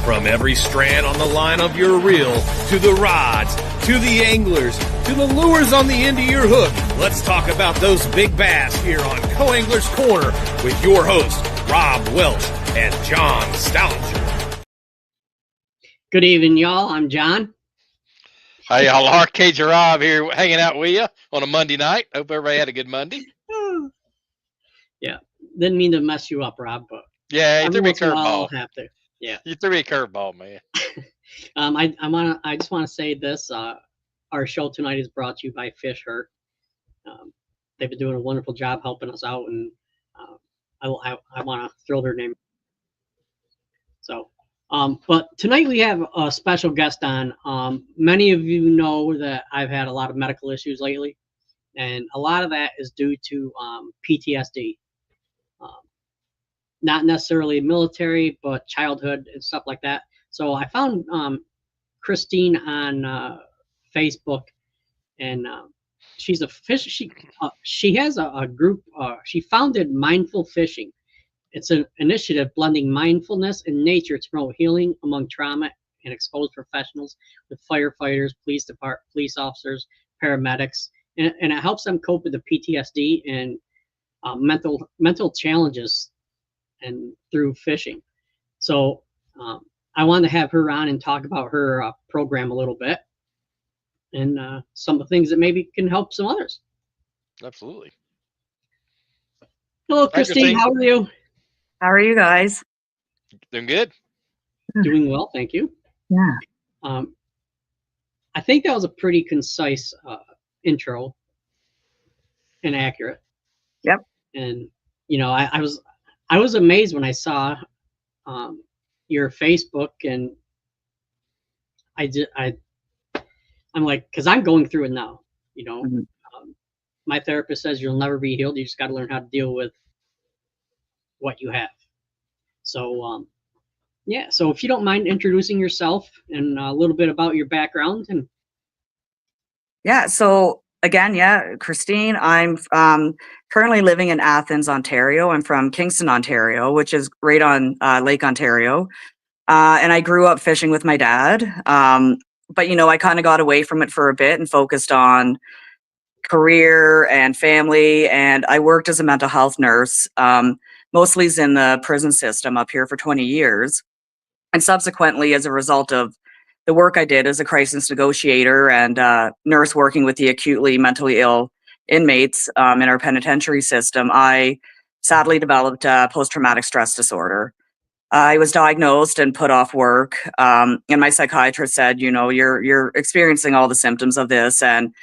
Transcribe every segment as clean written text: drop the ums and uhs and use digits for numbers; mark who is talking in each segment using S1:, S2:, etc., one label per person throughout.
S1: From every strand on the line of your reel, to the rods, to the anglers, to the lures on the end of your hook, let's talk about those big bass here on Co-Angler's Corner with your hosts, Rob Welch and John Stoudinger.
S2: Good evening, y'all. I'm John.
S3: Hey, y'all. Arcade Rob here hanging out with you on a Monday night. Hope everybody had a good Monday.
S2: Yeah, didn't mean to mess you up, Rob, but
S3: yeah, you threw me a curveball.
S2: I'll have to. Yeah,
S3: you threw me a curveball, man.
S2: I just want to say this. Our show tonight is brought to you by Fish Hurt. They've been doing a wonderful job helping us out, and I want to throw their name. So, but tonight we have a special guest on. Many of you know that I've had a lot of medical issues lately, and a lot of that is due to PTSD. Not necessarily military, but childhood and stuff like that. So I found Christine on Facebook, and she's a fish. She has a group. She founded Mindful Fishing. It's an initiative blending mindfulness and nature to promote healing among trauma and exposed professionals with firefighters, police officers, paramedics, and it helps them cope with the PTSD and mental challenges and through fishing. So I wanted to have her on and talk about her program a little bit and some of the things that maybe can help some others.
S3: Absolutely.
S2: Hello, Christine. How are you?
S4: How are you guys?
S3: Doing good.
S2: Doing well, thank you.
S4: Yeah.
S2: I think that was a pretty concise intro and accurate.
S4: Yep.
S2: And you know, I was amazed when I saw your Facebook, and I'm like, because I'm going through it now. You know, my therapist says you'll never be healed. You just got to learn how to deal with what you have. So, yeah. So if you don't mind introducing yourself and a little bit about your background and.
S4: Yeah. So again, Christine, I'm currently living in Athens, Ontario. I'm from Kingston, Ontario, which is right on Lake Ontario. And I grew up fishing with my dad. But, you know, I kind of got away from it for a bit and focused on career and family. And I worked as a mental health nurse, mostly in the prison system up here for 20 years. And subsequently, as a result of the work I did as a crisis negotiator and nurse working with the acutely mentally ill inmates in our penitentiary system, I sadly developed post-traumatic stress disorder. I was diagnosed and put off work, and my psychiatrist said, you know, you're experiencing all the symptoms of this, and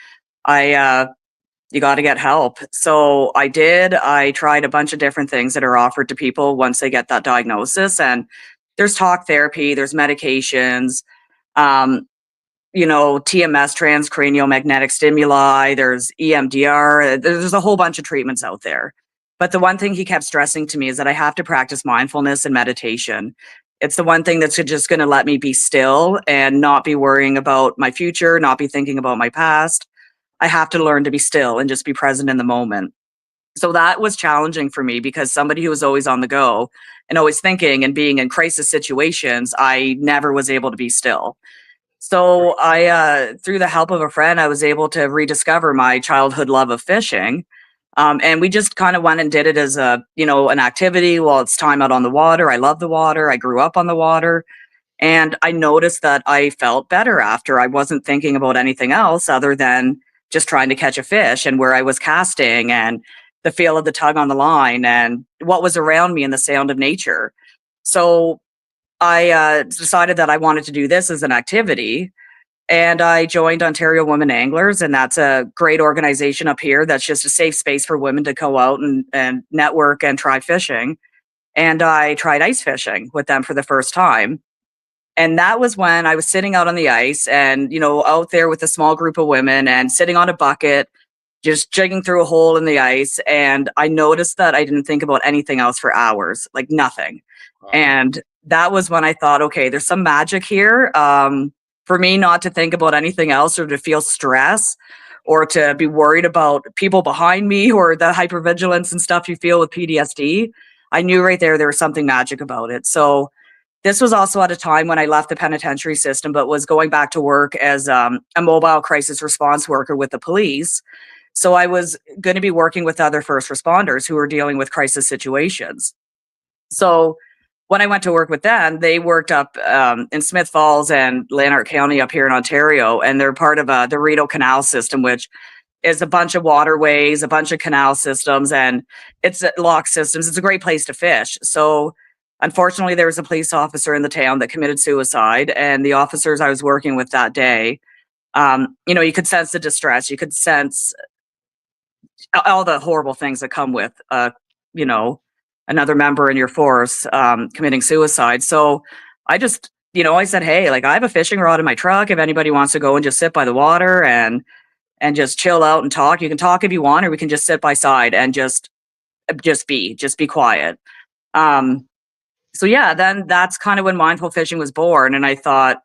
S4: you got to get help. So I did. I tried a bunch of different things that are offered to people once they get that diagnosis, and there's talk therapy, there's medications, you know, TMS, transcranial magnetic stimuli, there's EMDR, there's a whole bunch of treatments out there. But the one thing he kept stressing to me is that I have to practice mindfulness and meditation. It's the one thing that's just going to let me be still and not be worrying about my future, not be thinking about my past. I have to learn to be still and just be present in the moment. So that was challenging for me because somebody who was always on the go and always thinking and being in crisis situations, I never was able to be still. So I, through the help of a friend, I was able to rediscover my childhood love of fishing. And we just kind of went and did it as an activity while it's time out on the water. I love the water. I grew up on the water. And I noticed that I felt better after. I wasn't thinking about anything else other than just trying to catch a fish and where I was casting and the feel of the tug on the line and what was around me and the sound of nature. So I decided that I wanted to do this as an activity. And I joined Ontario Women Anglers, and that's a great organization up here that's just a safe space for women to go out and network and try fishing. And I tried ice fishing with them for the first time. And that was when I was sitting out on the ice and, you know, out there with a small group of women and sitting on a bucket, just jigging through a hole in the ice. And I noticed that I didn't think about anything else for hours, like nothing. Wow. And that was when I thought, okay, there's some magic here. For me not to think about anything else or to feel stress or to be worried about people behind me or the hypervigilance and stuff you feel with PTSD, I knew right there was something magic about it. So this was also at a time when I left the penitentiary system, but was going back to work as a mobile crisis response worker with the police. So I was going to be working with other first responders who were dealing with crisis situations. So when I went to work with them, they worked up in Smith Falls and Lanark County up here in Ontario, and they're part of the Rideau Canal system, which is a bunch of waterways, a bunch of canal systems, and it's lock systems. It's a great place to fish. So unfortunately, there was a police officer in the town that committed suicide, and the officers I was working with that day, you could sense the distress. You could sense all the horrible things that come with, another member in your force committing suicide. So I just, I said, hey, like, I have a fishing rod in my truck. If anybody wants to go and just sit by the water and just chill out and talk, you can talk if you want, or we can just sit by side and just be quiet. So yeah, then that's kind of when mindful fishing was born. And I thought,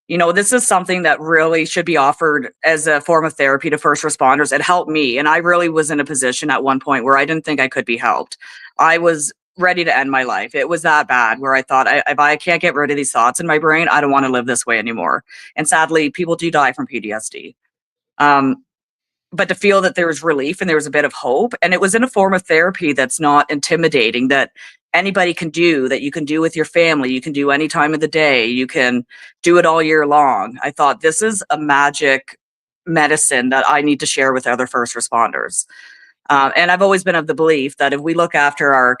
S4: this is something that really should be offered as a form of therapy to first responders. It helped me. And I really was in a position at one point where I didn't think I could be helped. I was ready to end my life. It was that bad where I thought, if I can't get rid of these thoughts in my brain, I don't want to live this way anymore. And sadly, people do die from PTSD. But to feel that there was relief and there was a bit of hope, and it was in a form of therapy that's not intimidating, that anybody can do, that you can do with your family, you can do any time of the day, you can do it all year long. I thought, this is a magic medicine that I need to share with other first responders. And I've always been of the belief that if we look after our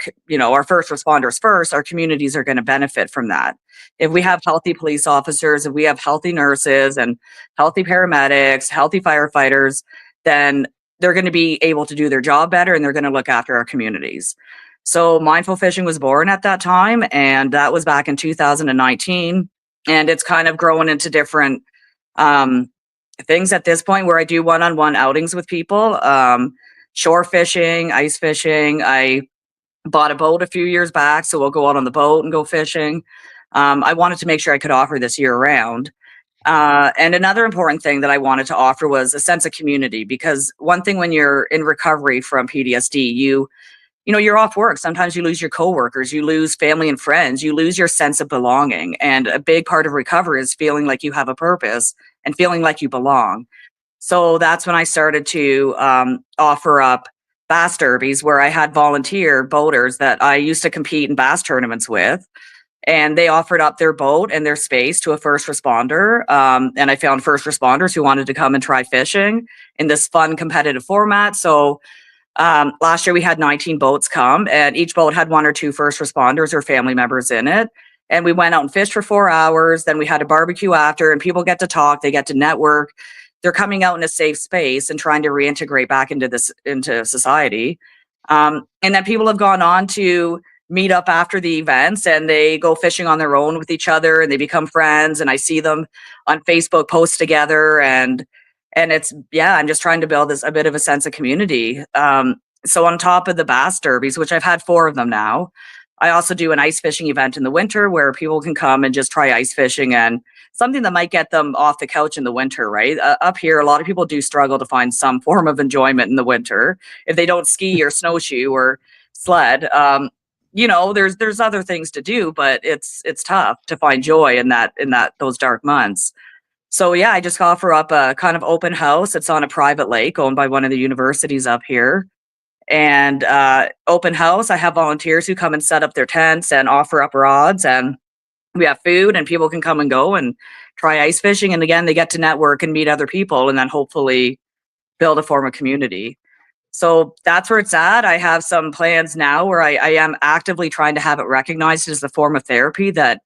S4: first responders first, our communities are going to benefit from that. If we have healthy police officers, if we have healthy nurses and healthy paramedics, healthy firefighters, then they're going to be able to do their job better, and they're going to look after our communities. So mindful fishing was born at that time, and that was back in 2019. And it's kind of growing into different things at this point, where I do one-on-one outings with people, shore fishing, ice fishing. I bought a boat a few years back, so we'll go out on the boat and go fishing. I wanted to make sure I could offer this year round. And another important thing that I wanted to offer was a sense of community, because one thing when you're in recovery from PTSD, you're off work. Sometimes you lose your coworkers, you lose family and friends, you lose your sense of belonging. And a big part of recovery is feeling like you have a purpose and feeling like you belong. So that's when I started to offer up bass derbies, where I had volunteer boaters that I used to compete in bass tournaments with. And they offered up their boat and their space to a first responder. And I found first responders who wanted to come and try fishing in this fun competitive format. So last year we had 19 boats come, and each boat had one or two first responders or family members in it. And we went out and fished for 4 hours. Then we had a barbecue after, and people get to talk, they get to network. They're coming out in a safe space and trying to reintegrate back into society. And then people have gone on to meet up after the events, and they go fishing on their own with each other, and they become friends. And I see them on Facebook post together, and it's, I'm just trying to build a bit of a sense of community. So on top of the bass derbies, which I've had 4 of them now, I also do an ice fishing event in the winter where people can come and just try ice fishing, and something that might get them off the couch in the winter, right? Up here, a lot of people do struggle to find some form of enjoyment in the winter. If they don't ski or snowshoe or sled, there's other things to do, but it's tough to find joy in those dark months. So yeah, I just offer up a kind of open house. It's on a private lake owned by one of the universities up here. And open house, I have volunteers who come and set up their tents and offer up rods, and we have food, and people can come and go and try ice fishing. And again, they get to network and meet other people, and then hopefully build a form of community. So that's where it's at. I have some plans now where I am actively trying to have it recognized as a form of therapy that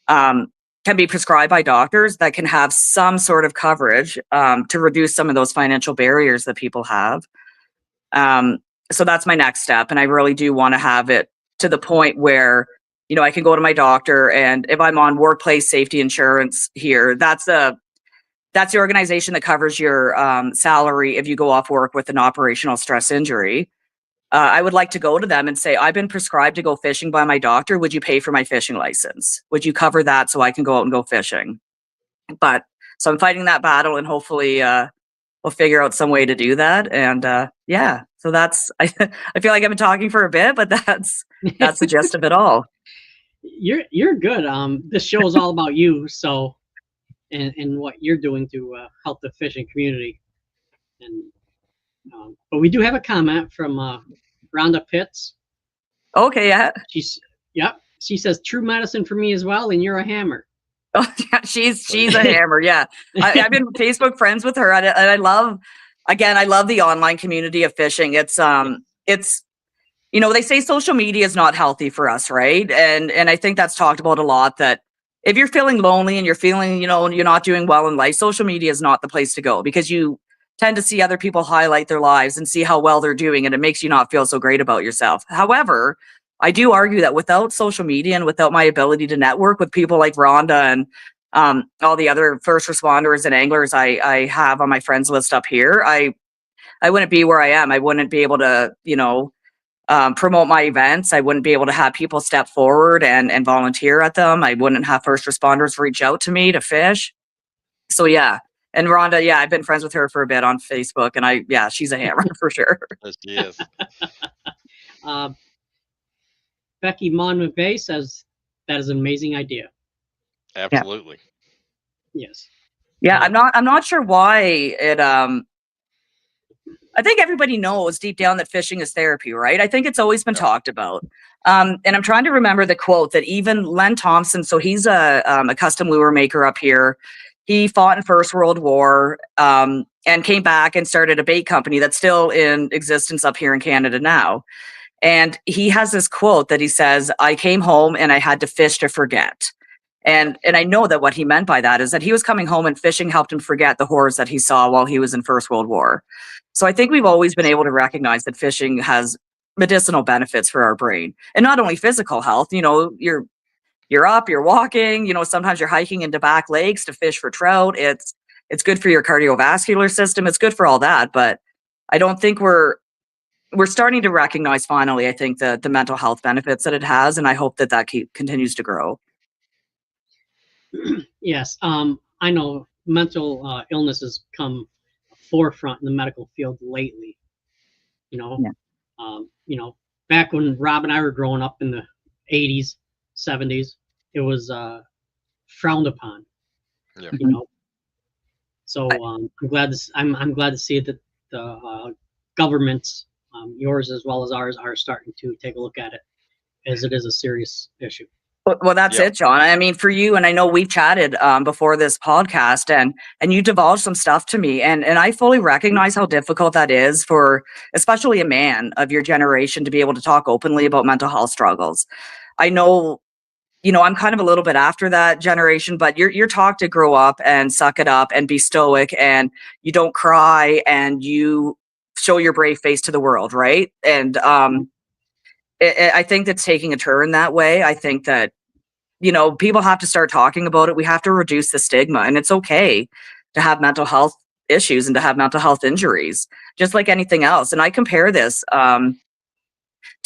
S4: can be prescribed by doctors, that can have some sort of coverage to reduce some of those financial barriers that people have. So that's my next step. And I really do want to have it to the point where, I can go to my doctor, and if I'm on workplace safety insurance here, that's the organization that covers your salary if you go off work with an operational stress injury. I would like to go to them and say, I've been prescribed to go fishing by my doctor. Would you pay for my fishing license? Would you cover that so I can go out and go fishing? So I'm fighting that battle, and hopefully we'll figure out some way to do that. And so that's, I feel like I've been talking for a bit, but that's the gist of it all.
S2: You're good. This show is all about you, so and what you're doing to help the fishing community. And but we do have a comment from Rhonda Pitts.
S4: Okay, yeah.
S2: Yep. She says true medicine for me as well, and you're a hammer.
S4: Oh, yeah, she's a hammer. Yeah, I've been Facebook friends with her, and I love, again, I love the online community of fishing. It's they say social media is not healthy for us, right? And I think that's talked about a lot. That if you're feeling lonely and you're feeling, you're not doing well in life, social media is not the place to go, because you tend to see other people highlight their lives and see how well they're doing, and it makes you not feel so great about yourself. However, I do argue that without social media and without my ability to network with people like Rhonda and all the other first responders and anglers I have on my friends list up here, I wouldn't be where I am. I wouldn't be able to, promote my events. I wouldn't be able to have people step forward and volunteer at them. I wouldn't have first responders reach out to me to fish. So yeah. And Rhonda, yeah, I've been friends with her for a bit on Facebook, and she's a hammer for sure.
S3: Yes, she is.
S2: Becky Monmouth Bay says that is an amazing idea.
S3: Absolutely.
S2: Yes.
S4: Yeah, I'm not sure why it I think everybody knows deep down that fishing is therapy, right? I think it's always been talked about. And I'm trying to remember the quote that even Len Thompson, so he's a custom lure maker up here. He fought in First World War and came back and started a bait company that's still in existence up here in Canada now. And he has this quote that he says, "I came home and I had to fish to forget." And I know that what he meant by that is that he was coming home and fishing helped him forget the horrors that he saw while he was in First World War. So I think we've always been able to recognize that fishing has medicinal benefits for our brain, and not only physical health. You're up, you're walking, sometimes you're hiking into back lakes to fish for trout. It's good for your cardiovascular system. It's good for all that. But I don't think we're starting to recognize finally, I think, the mental health benefits that it has. And I hope that continues to grow.
S2: Yes. I know mental illness has come forefront in the medical field lately. Back when Rob and I were growing up in the 80s, 70s, it was frowned upon.
S3: Yeah.
S2: So I'm glad to see that the governments, yours as well as ours, are starting to take a look at it, as it is a serious issue.
S4: Well, that's it, John. I mean, for you, and I know we've chatted before this podcast, and you divulged some stuff to me, and I fully recognize how difficult that is for, especially a man of your generation, to be able to talk openly about mental health struggles. I know, I'm kind of a little bit after that generation, but you're taught to grow up and suck it up and be stoic, and you don't cry, and you show your brave face to the world, right? And I think that's taking a turn that way. I think that, people have to start talking about it. We have to reduce the stigma, and it's okay to have mental health issues and to have mental health injuries, just like anything else. And I compare this to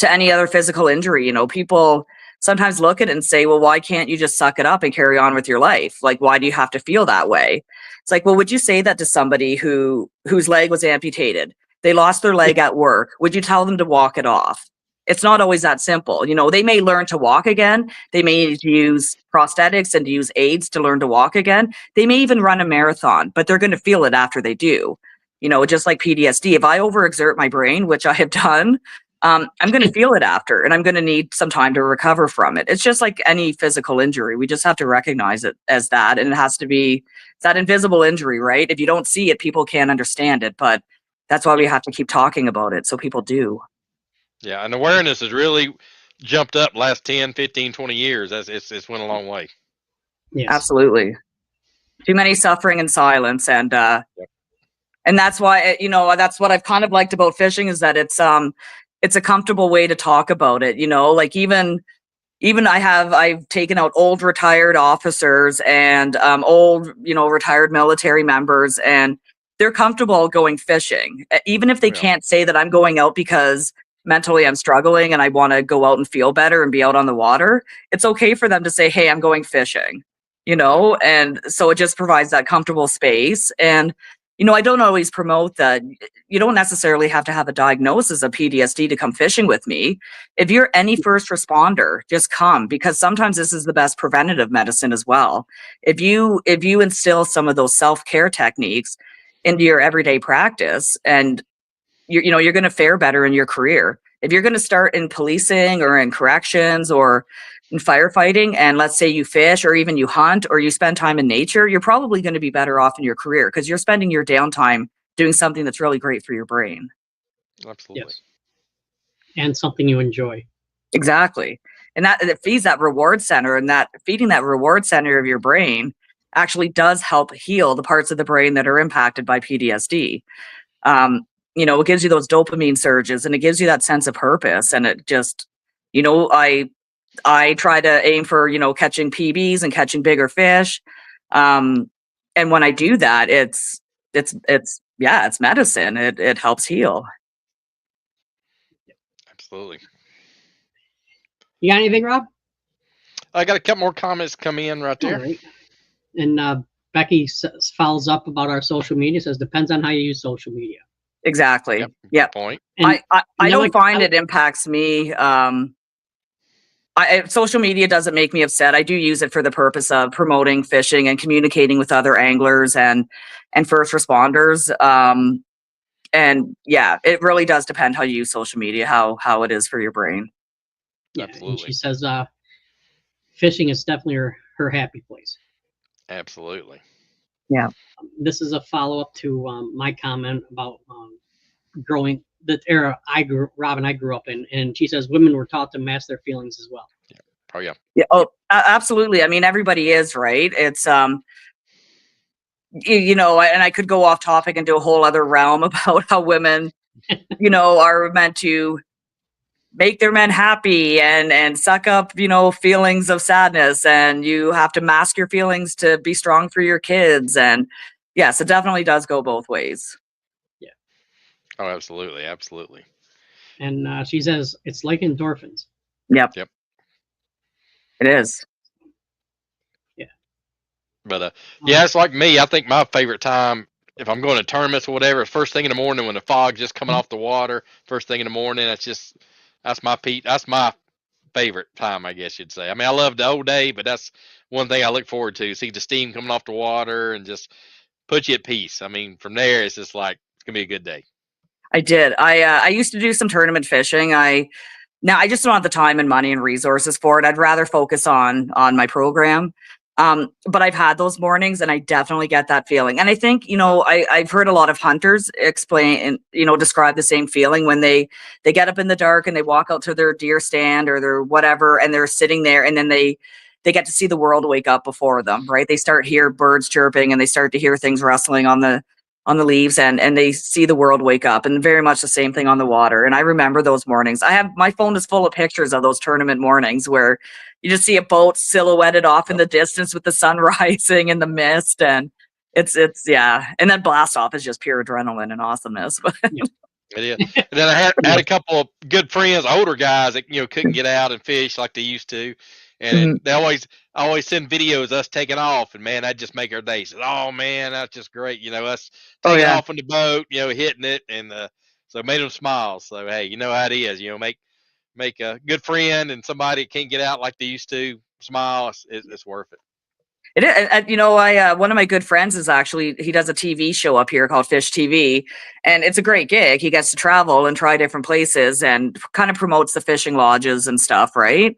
S4: any other physical injury. People sometimes look at it and say, well, why can't you just suck it up and carry on with your life? Like, why do you have to feel that way? It's like, well, would you say that to somebody whose leg was amputated? They lost their leg at work. Would you tell them to walk it off? It's not always that simple. They may learn to walk again. They may need to use prosthetics and to use aids to learn to walk again. They may even run a marathon, but they're going to feel it after they do. Just like PTSD. If I overexert my brain, which I have done, I'm going to feel it after, and I'm going to need some time to recover from it. It's just like any physical injury. We just have to recognize it as that. And it has to be that invisible injury, right? If you don't see it, people can't understand it. But that's why we have to keep talking about it, so people do.
S3: Yeah, and awareness has really jumped up last 10, 15, 20 years. It's went a long way.
S2: Yes.
S4: Absolutely. Too many suffering in silence. And that's why, that's what I've kind of liked about fishing, is that it's a comfortable way to talk about it. Like even I've taken out old retired officers and old, retired military members, and they're comfortable going fishing. Even if they can't say that I'm going out because mentally I'm struggling and I want to go out and feel better and be out on the water, it's okay for them to say, hey, I'm going fishing, and so it just provides that comfortable space. And, I don't always promote that. You don't necessarily have to have a diagnosis of PTSD to come fishing with me. If you're any first responder, just come, because sometimes this is the best preventative medicine as well. If you instill some of those self-care techniques into your everyday practice, and you're going to fare better in your career. If you're going to start in policing or in corrections or in firefighting, and let's say you fish or even you hunt or you spend time in nature, you're probably going to be better off in your career because you're spending your downtime doing something that's really great for your brain.
S3: Absolutely.
S2: Yes. And something you enjoy.
S4: Exactly. And that it feeds that reward center, and that feeding that reward center of your brain actually does help heal the parts of the brain that are impacted by PTSD. It gives you those dopamine surges, and it gives you that sense of purpose. And it just, I try to aim for, catching PBs and catching bigger fish. And when I do that, it's medicine. It helps heal.
S3: Absolutely.
S2: You got anything, Rob?
S3: I got a couple more comments come in right there.
S2: All right. And Becky follows up about our social media, says, depends on how you use social media.
S4: Exactly.
S3: Yep. Good point.
S2: And
S4: I don't find it impacts me. Social media doesn't make me upset. I do use it for the purpose of promoting fishing and communicating with other anglers and first responders. And yeah, it really does depend how you use social media, how it is for your brain.
S2: Yeah,
S3: Absolutely.
S2: and she says fishing is definitely her happy place.
S3: Absolutely.
S4: Yeah.
S2: This is a follow-up to my comment about growing the era Rob and I grew up in, and she says women were taught to mask their feelings as well.
S3: Yeah. Oh yeah.
S4: Yeah. Oh, absolutely. I mean, everybody is, right. It's and I could go off topic and do a whole other realm about how women, are meant to make their men happy and suck up, feelings of sadness, and you have to mask your feelings to be strong for your kids. And yes, it definitely does go both ways.
S2: Yeah.
S3: Oh, absolutely. Absolutely.
S2: And she says it's like endorphins.
S4: Yep.
S3: Yep.
S4: It is.
S2: Yeah.
S3: But yeah, it's like me. I think my favorite time, if I'm going to tournaments or whatever, is first thing in the morning when the fog's just coming off the water. First thing in the morning, that's my favorite time, I guess you'd say. I mean, I love the old day, but that's one thing I look forward to. See the steam coming off the water and just put you at peace. I mean, from there, it's just like it's gonna be a good day.
S4: I did. I used to do some tournament fishing. Now I just don't have the time and money and resources for it. I'd rather focus on my program. But I've had those mornings, and I definitely get that feeling. And I think, I've heard a lot of hunters explain and, describe the same feeling when they get up in the dark and they walk out to their deer stand or their whatever, and they're sitting there, and then they get to see the world wake up before them, right? They start to hear birds chirping, and they start to hear things rustling on the leaves, and they see the world wake up, and very much the same thing on the water. And I remember those mornings. My phone is full of pictures of those tournament mornings where you just see a boat silhouetted off in the distance with the sun rising in the mist, and it's yeah. And then blast off is just pure adrenaline and awasomeness.
S3: It is. And then I had a couple of good friends, older guys that couldn't get out and fish like they used to, and they always send videos of us taking off, and man, that just make our day. Said, "Oh man, that's just great," us taking off on the boat, hitting it, and so it made them smile. So hey, you know how it is, make a good friend and somebody that can't get out like they used to smile. It's worth it.
S4: It is. One of my good friends is actually, he does a TV show up here called Fish TV, and it's a great gig. He gets to travel and try different places and kind of promotes the fishing lodges and stuff, right?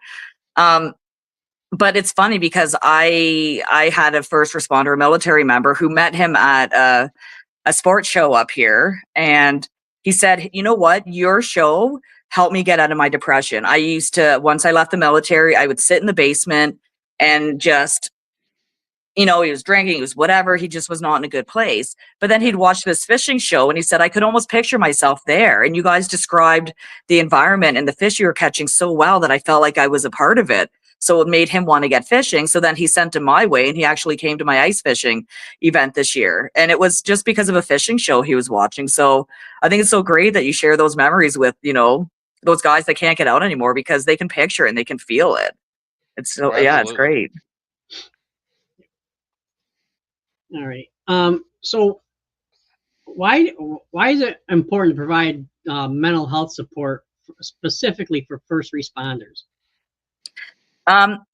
S4: But it's funny because I had a first responder, a military member, who met him at a sports show up here, and he said, "You know what? Your show helped me get out of my depression. I used to, once I left the military, I would sit in the basement and just." He was drinking, he was whatever, he just was not in a good place. But then he'd watch this fishing show, and he said, I could almost picture myself there. And you guys described the environment and the fish you were catching so well that I felt like I was a part of it. So it made him want to get fishing. So then he sent him my way, and he actually came to my ice fishing event this year. And it was just because of a fishing show he was watching. So I think it's so great that you share those memories with, those guys that can't get out anymore, because they can picture it and they can feel it. It's so, yeah, it's great.
S2: All right. So why is it important to provide mental health support specifically for first responders?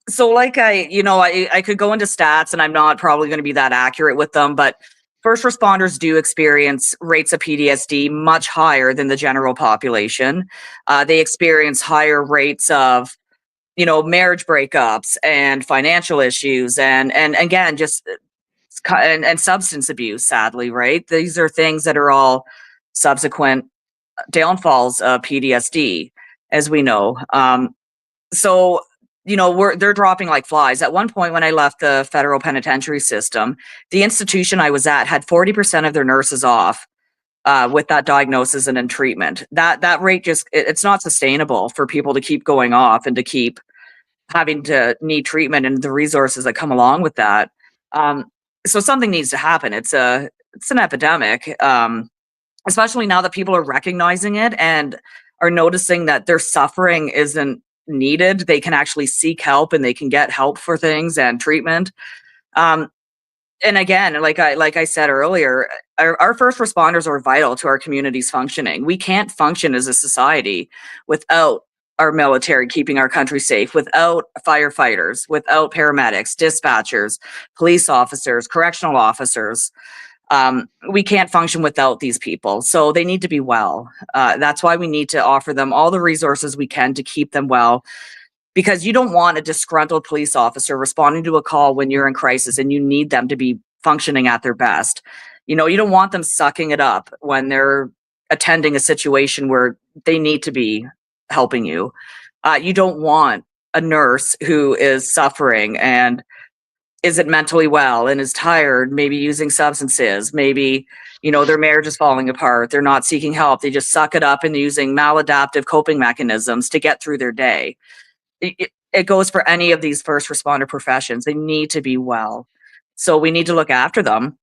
S4: So like I could go into stats and I'm not probably going to be that accurate with them, but first responders do experience rates of PTSD much higher than the general population. They experience higher rates of, marriage breakups and financial issues and again, just and substance abuse, sadly, right? These are things that are all subsequent downfalls of PTSD, as we know. So they're dropping like flies. At one point when I left the federal penitentiary system, the institution I was at had 40% of their nurses off with that diagnosis and in treatment. That rate it's not sustainable for people to keep going off and to keep having to need treatment and the resources that come along with that. So something needs to happen. It's an epidemic, especially now that people are recognizing it and are noticing that their suffering isn't needed. They can actually seek help and they can get help for things and treatment. And again, like I said earlier, our first responders are vital to our community's functioning. We can't function as a society without our military keeping our country safe, without firefighters, without paramedics, dispatchers, police officers, correctional officers. We can't function without these people. So they need to be well. That's why we need to offer them all the resources we can to keep them well. Because you don't want a disgruntled police officer responding to a call when you're in crisis and you need them to be functioning at their best. You don't want them sucking it up when they're attending a situation where they need to be helping you. You don't want a nurse who is suffering and isn't mentally well and is tired, maybe using substances, maybe, their marriage is falling apart. They're not seeking help. They just suck it up and using maladaptive coping mechanisms to get through their day. It goes for any of these first responder professions. They need to be well. So we need to look after them.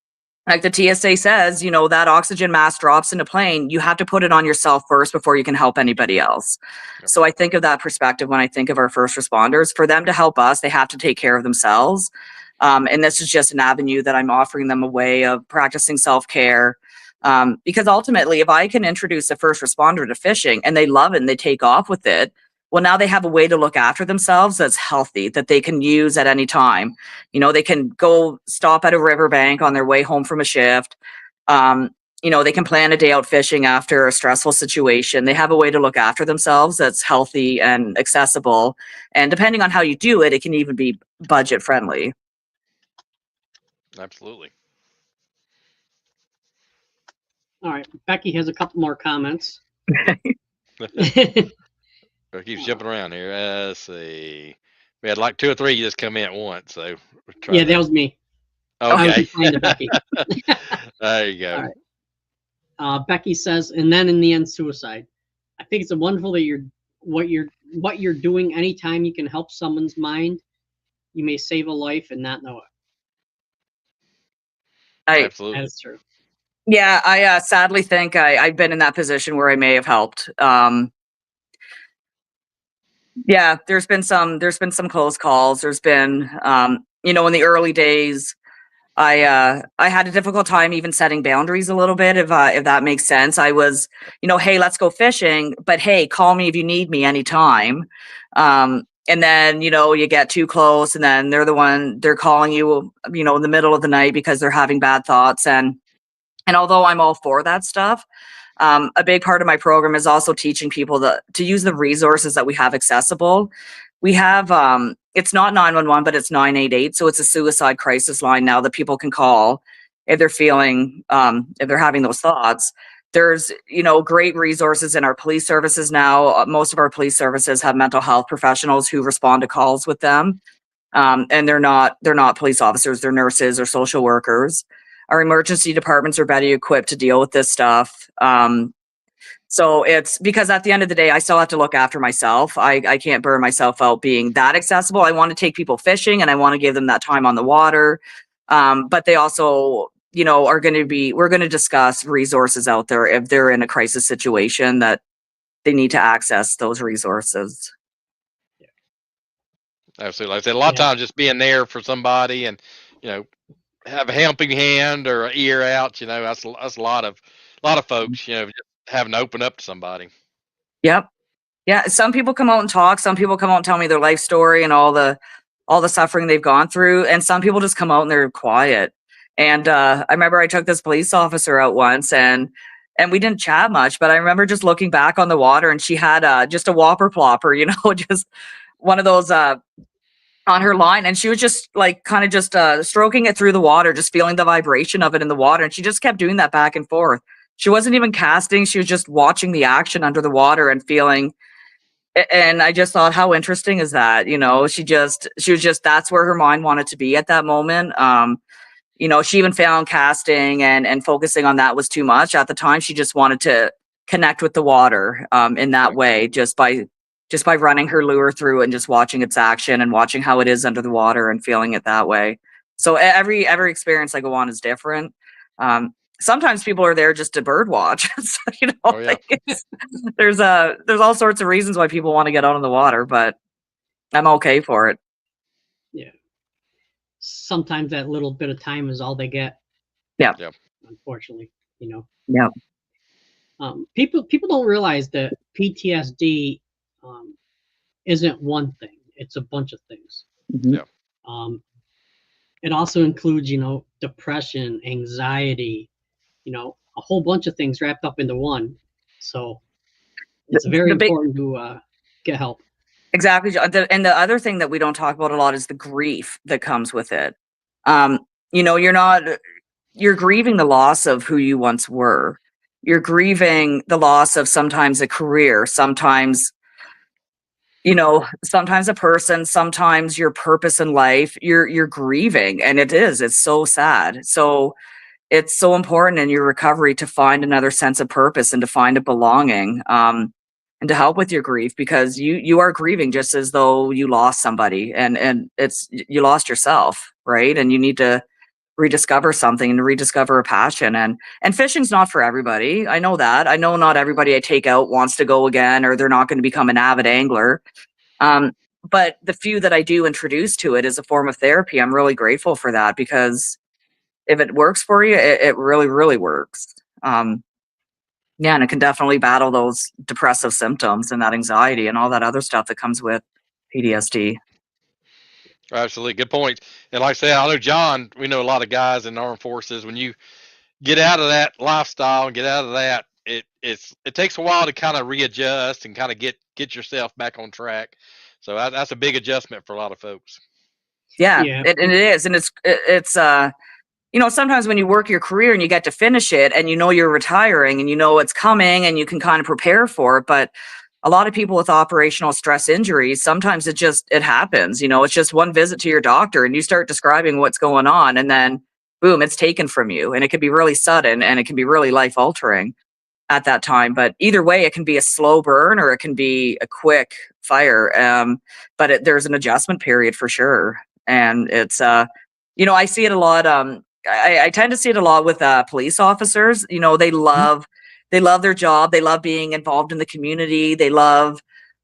S4: Like the TSA says, that oxygen mask drops in a plane, you have to put it on yourself first before you can help anybody else. Yep. So I think of that perspective when I think of our first responders. For them to help us, they have to take care of themselves. And this is just an avenue that I'm offering them a way of practicing self-care. Because ultimately, if I can introduce a first responder to fishing and they love it and they take off with it, well, now they have a way to look after themselves that's healthy, that they can use at any time. They can go stop at a riverbank on their way home from a shift. They can plan a day out fishing after a stressful situation. They have a way to look after themselves that's healthy and accessible. And depending on how you do it, it can even be budget friendly.
S3: Absolutely.
S2: All right. Becky has a couple more comments.
S3: It keeps jumping around here. Let's see. We had like 2 or 3 just come in at once. So
S2: yeah, that was me.
S3: Okay.
S2: I was replying to Becky.
S3: There you go.
S2: All right. Becky says, and then in the end, suicide. I think it's wonderful that what you're doing. Anytime you can help someone's mind, you may save a life and not know it.
S3: Absolutely.
S2: That's true.
S4: Yeah, I sadly think I've been in that position where I may have helped. Yeah, there's been some close calls. There's been, in the early days, I had a difficult time even setting boundaries a little bit, if that makes sense. I was, hey, let's go fishing, but hey, call me if you need me anytime. And then, you get too close and then they're calling you, in the middle of the night because they're having bad thoughts. And although I'm all for that stuff, a big part of my program is also teaching people to use the resources that we have accessible. We have, it's not 911, but it's 988. So it's a suicide crisis line now that people can call if they're feeling, if they're having those thoughts. There's, great resources in our police services now. Most of our police services have mental health professionals who respond to calls with them. And they're not police officers, they're nurses or social workers. Our emergency departments are better equipped to deal with this stuff. So it's because at the end of the day, I still have to look after myself. I can't burn myself out being that accessible. I want to take people fishing and I want to give them that time on the water. But they also, we're going to discuss resources out there if they're in a crisis situation that they need to access those resources.
S3: Absolutely. Like I said, a lot of times just being there for somebody and, have a helping hand or an ear out. You know, that's a lot of folks. You know, just having to open up to somebody.
S4: Yep. Yeah, some people come out and talk. Some people come out and tell me their life story and all the suffering they've gone through. And some people just come out and they're quiet. And I remember I took this police officer out once, and we didn't chat much. But I remember just looking back on the water, and she had just a whopper plopper, you know, just one of those on her line, and she was just like kind of just stroking it through the water, just feeling the vibration of it in the water, and she just kept doing that back and forth. She wasn't even casting; she was just watching the action under the water and feeling. And I just thought, how interesting is that? You know, she was just, that's where her mind wanted to be at that moment. You know, she even found casting and focusing on that was too much at the time. She just wanted to connect with the water in that way, just by running her lure through and just watching its action and watching how it is under the water and feeling it that way. So every experience I go on is different. Sometimes people are there just to bird watch. So, you know,
S3: Oh yeah.
S4: like there's all sorts of reasons why people want to get out on the water, but I'm okay for it.
S2: Yeah. Sometimes that little bit of time is all they get.
S4: Yeah.
S3: Yeah.
S2: Unfortunately, you know.
S4: Yeah.
S2: People don't realize that PTSD isn't one thing. It's a bunch of things.
S4: Mhm.
S3: Yeah.
S2: It also includes, you know, depression, anxiety, you know, a whole bunch of things wrapped up into one. So it's very
S4: The big
S2: important to get help.
S4: Exactly. And the other thing that we don't talk about a lot is the grief that comes with it. You know, you're grieving the loss of who you once were. You're grieving the loss of sometimes a career, sometimes, you know, sometimes a person, sometimes your purpose in life. You're grieving, and it's so sad. So it's so important in your recovery to find another sense of purpose and to find a belonging, and to help with your grief, because you are grieving just as though you lost somebody, and it's, you lost yourself, right? And you need to rediscover something and rediscover a passion. And fishing's not for everybody. I know that. I know not everybody I take out wants to go again, or they're not going to become an avid angler. Um, but the few that I do introduce to it as a form of therapy, I'm really grateful for that, because if it works for you, it really, really works. Yeah, and it can definitely battle those depressive symptoms and that anxiety and all that other stuff that comes with PTSD.
S3: Absolutely. Good point. And like I said, I know John, we know a lot of guys in the armed forces. When you get out of that lifestyle and get out of that, it takes a while to kind of readjust and kind of get yourself back on track. So that's a big adjustment for a lot of folks.
S4: Yeah,
S2: Yeah.
S4: and it is, and it's you know, sometimes when you work your career and you get to finish it, and you know you're retiring, and you know it's coming, and you can kind of prepare for it, but a lot of people with operational stress injuries, sometimes it happens. You know, it's just one visit to your doctor, and you start describing what's going on, and then boom, it's taken from you, and it can be really sudden, and it can be really life altering at that time. But either way, it can be a slow burn or it can be a quick fire. But there's an adjustment period for sure. And it's, you know, I see it a lot. I tend to see it a lot with police officers. You know, they love their job. They love being involved in the community. They love,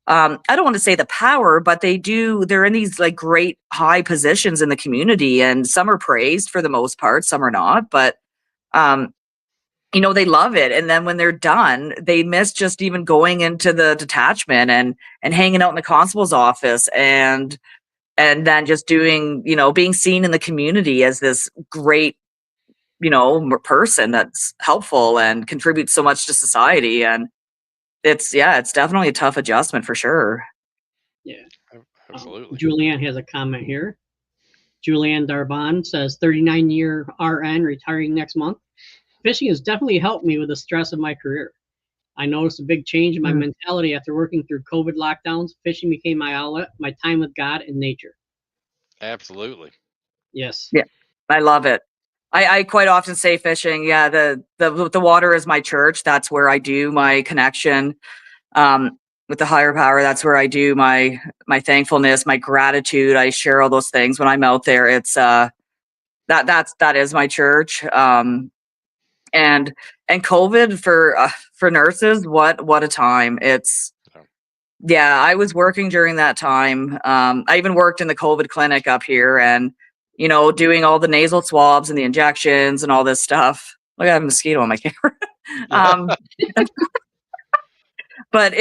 S4: I don't want to say the power, but they're in these like great high positions in the community, and some are praised for the most part, some are not. But, you know, they love it. And then when they're done, they miss just even going into the detachment and hanging out in the constable's office, and then just doing, you know, being seen in the community as this great, you know, person that's helpful and contributes so much to society. And it's definitely a tough adjustment for sure.
S2: Yeah.
S3: Absolutely.
S2: Julianne has a comment here. Julianne Darban says 39-year RN retiring next month. Fishing has definitely helped me with the stress of my career. I noticed a big change in my mentality after working through COVID lockdowns. Fishing became my outlet, my time with God and nature.
S3: Absolutely.
S2: Yes.
S4: Yeah, I love it. I quite often say fishing. Yeah, the water is my church. That's where I do my connection with the higher power. That's where I do my thankfulness, my gratitude. I share all those things when I'm out there. It's that is my church. And COVID for nurses, what a time. It's, yeah, I was working during that time. I even worked in the COVID clinic up here, and you know, doing all the nasal swabs and the injections and all this stuff. Look, I have a mosquito on my camera. um, but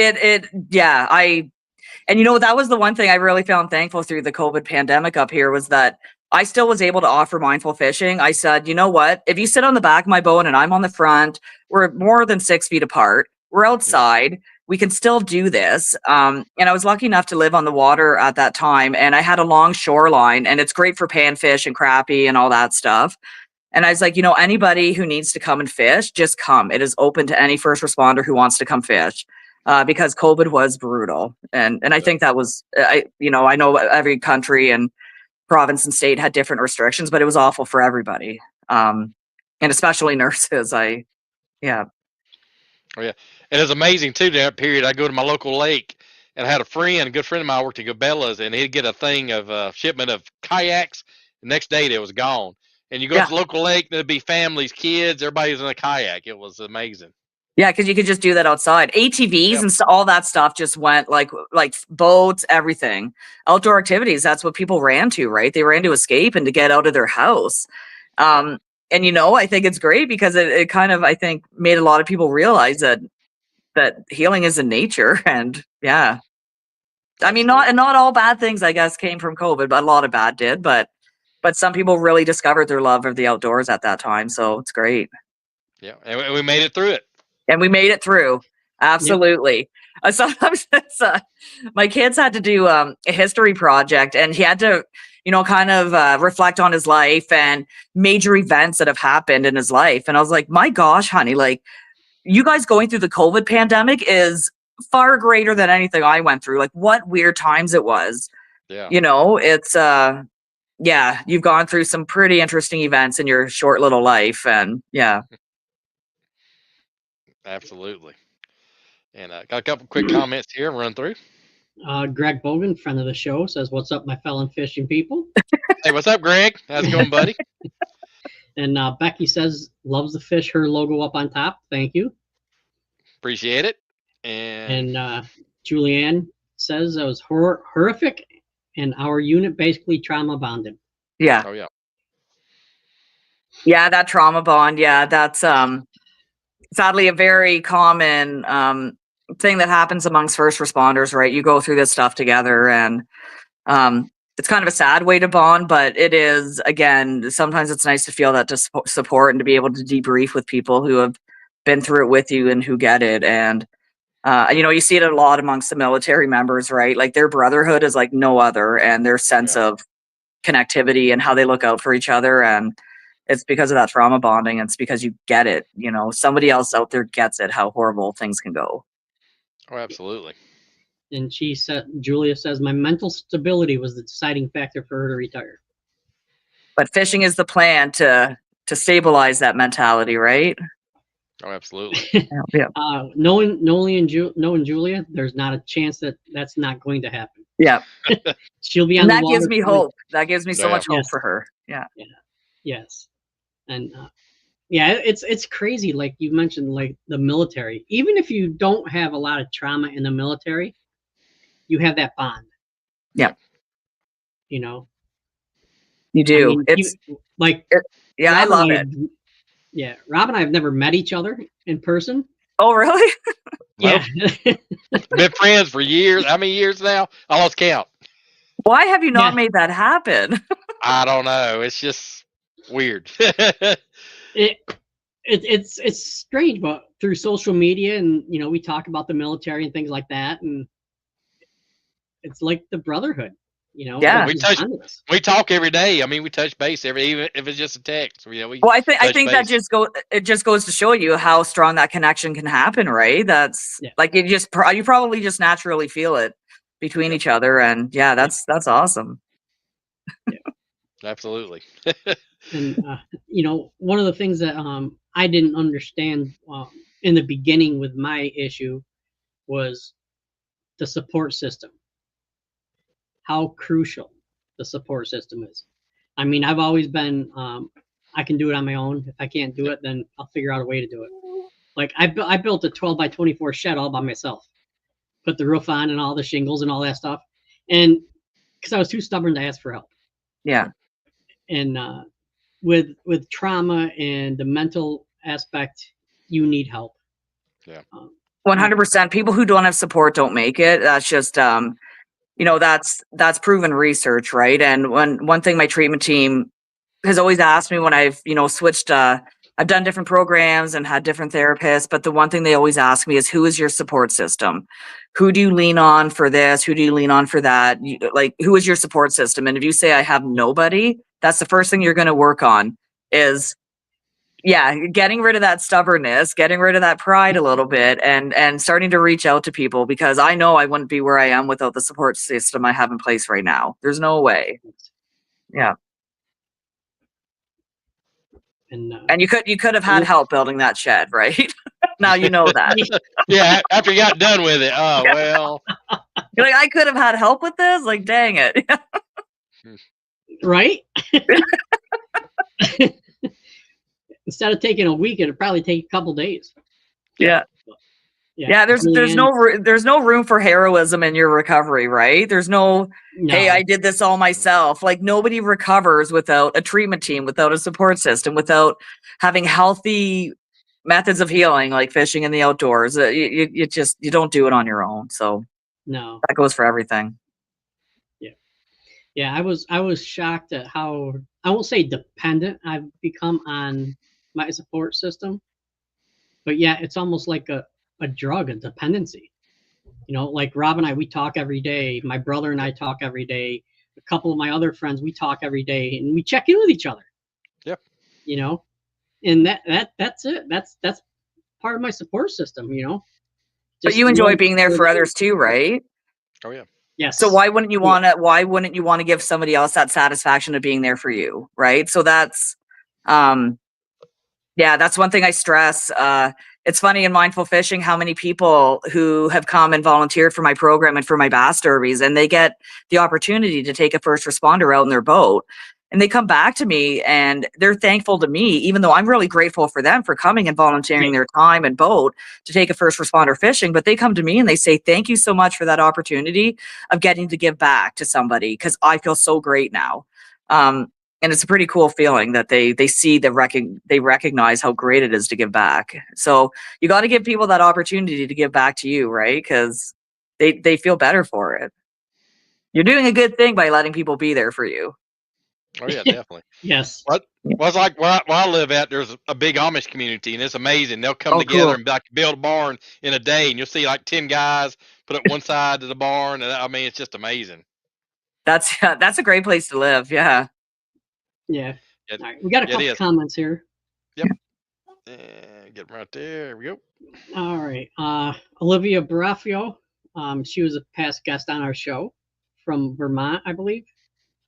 S4: and you know, that was the one thing I really found thankful through the COVID pandemic up here was that I still was able to offer mindful fishing. I said, you know what? If you sit on the back of my boat and I'm on the front, we're more than 6 feet apart. We're outside. We can still do this. And I was lucky enough to live on the water at that time. And I had a long shoreline, and it's great for panfish and crappie and all that stuff. And I was like, you know, anybody who needs to come and fish, just come. It is open to any first responder who wants to come fish. Because COVID was brutal, and I think that was I know every country and province and state had different restrictions, but it was awful for everybody, and especially nurses. Yeah.
S3: Oh yeah, and it's amazing too. During that period, I go to my local lake, and I had a good friend of mine worked at Cabela's, and he'd get a thing of shipment of kayaks. The next day, they was gone. And you go to the local lake, there'd be families, kids, everybody's in a kayak. It was amazing.
S4: Yeah, because you could just do that outside. ATVs and all that stuff just went like boats, everything. Outdoor activities, that's what people ran to, right? They ran to escape and to get out of their house. And, you know, I think it's great because it kind of, I think, made a lot of people realize that healing is in nature. And yeah. I mean, not all bad things, I guess, came from COVID, but a lot of bad did. But some people really discovered their love of the outdoors at that time. So it's great.
S3: Yeah, and we made it through it.
S4: And we made it through. Absolutely. Yep. Sometimes my kids had to do a history project, and he had to, you know, kind of reflect on his life and major events that have happened in his life. And I was like, my gosh, honey, like you guys going through the COVID pandemic is far greater than anything I went through. Like what weird times it was.
S3: Yeah.
S4: You know, it's yeah, you've gone through some pretty interesting events in your short little life. And yeah.
S3: Absolutely. And got a couple quick comments here and run through.
S2: Greg Bogan, friend of the show, says, "What's up, my fellow fishing people?"
S3: Hey, what's up, Greg? How's it going, buddy?
S2: And Becky says, "Loves the fish, her logo up on top." Thank you.
S3: Appreciate it. And
S2: Julianne says, "It was horrific, and our unit basically trauma bonded."
S4: Yeah.
S3: Oh, yeah.
S4: Yeah, that trauma bond. Yeah, that's sadly a very common thing that happens amongst first responders, right? You go through this stuff together, and it's kind of a sad way to bond, but it is, again, sometimes it's nice to feel that support and to be able to debrief with people who have been through it with you and who get it. And you know, you see it a lot amongst the military members, right? Like their brotherhood is like no other, and their sense of connectivity and how they look out for each other. And it's because of that trauma bonding. It's because you get it. You know, somebody else out there gets it, how horrible things can go.
S3: Oh, absolutely.
S2: And Julia says, "My mental stability was the deciding factor for her to retire."
S4: But fishing is the plan to stabilize that mentality, right?
S3: Oh, absolutely.
S4: Yeah.
S2: Knowing Julia, there's not a chance that that's not going to happen.
S4: Yeah.
S2: She'll be on the
S4: that
S2: water.
S4: Gives me hope. That gives me so much hope
S2: Yes.
S4: for her. Yeah.
S2: Yes. And yeah, it's crazy. Like you mentioned, like the military, even if you don't have a lot of trauma in the military, you have that bond.
S4: Yeah.
S2: You know,
S4: you do. I mean,
S2: it's like,
S4: yeah, I love it.
S2: Yeah. Rob and I have never met each other in person.
S4: Oh, really?
S2: Yeah.
S3: Been friends for years. How many years now? I lost count.
S4: Why have you not made that happen?
S3: I don't know. It's just weird.
S2: It's strange, but through social media and, you know, we talk about the military and things like that, and it's like the brotherhood, you know.
S4: Yeah,
S3: we talk every day. I mean, we touch base even if it's just a text. You know,
S4: I think that just goes to show you how strong that connection can happen, right? That's like you probably just naturally feel it between each other, and that's awesome.
S2: Yeah.
S3: Absolutely.
S2: And you know, one of the things that I didn't understand in the beginning with my issue was the support system. How crucial the support system is. I mean, I've always been I can do it on my own. If I can't do it, then I'll figure out a way to do it. Like I built a 12 by 24 shed all by myself. Put the roof on and all the shingles and all that stuff. And because I was too stubborn to ask for help.
S4: Yeah.
S2: And with trauma and the mental aspect, you need help.
S3: Yeah.
S4: 100%. People who don't have support don't make it. That's just, that's proven research, right? And one thing my treatment team has always asked me when I've, switched, I've done different programs and had different therapists, but the one thing they always ask me is, who is your support system? Who do you lean on for this? Who do you lean on for that? Who is your support system? And if you say I have nobody, that's the first thing you're going to work on is, getting rid of that stubbornness, getting rid of that pride a little bit, and starting to reach out to people, because I know I wouldn't be where I am without the support system I have in place right now. There's no way. Yeah. And you could have had help building that shed, right? Now you know that.
S3: Yeah, after you got done with it. Oh, well.
S4: You're like, I could have had help with this? Like, dang it.
S2: Right? Instead of taking a week, it'd probably take a couple days.
S4: Yeah. There's no room for heroism in your recovery, right? There's no, hey, I did this all myself. Like, nobody recovers without a treatment team, without a support system, without having healthy methods of healing, like fishing in the outdoors. You don't do it on your own. So
S2: no,
S4: that goes for everything.
S2: Yeah. I was shocked at how, I won't say dependent I've become on my support system, but it's almost like a drug, a dependency. Like Rob and I, we talk every day. My brother and I talk every day. A couple of my other friends, we talk every day, and we check in with each other.
S3: Yep.
S2: And that's it. That's part of my support system.
S4: But you enjoy being there for others too, right?
S3: Oh yeah.
S2: Yes.
S4: So why wouldn't you want to give somebody else that satisfaction of being there for you, right? So that's that's one thing I stress. It's funny in mindful fishing how many people who have come and volunteered for my program and for my bass derbies, and they get the opportunity to take a first responder out in their boat, and they come back to me and they're thankful to me, even though I'm really grateful for them for coming and volunteering their time and boat to take a first responder fishing. But they come to me and they say, thank you so much for that opportunity of getting to give back to somebody, because I feel so great now. And it's a pretty cool feeling that they see they recognize how great it is to give back. So you got to give people that opportunity to give back to you, right? Because they feel better for it. You're doing a good thing by letting people be there for you.
S3: Oh yeah, definitely.
S2: Yes.
S3: Well, it's like where I live at, there's a big Amish community, and it's amazing. They'll come together
S4: cool.
S3: and like build a barn in a day, and you'll see like 10 guys put up one side of the barn, and I mean, it's just amazing.
S4: That's a great place to live. Yeah.
S2: Yeah. All right. We got a couple comments here.
S3: Yep. Get right there. Here we go.
S2: All right. Olivia Baraffio. She was a past guest on our show from Vermont, I believe,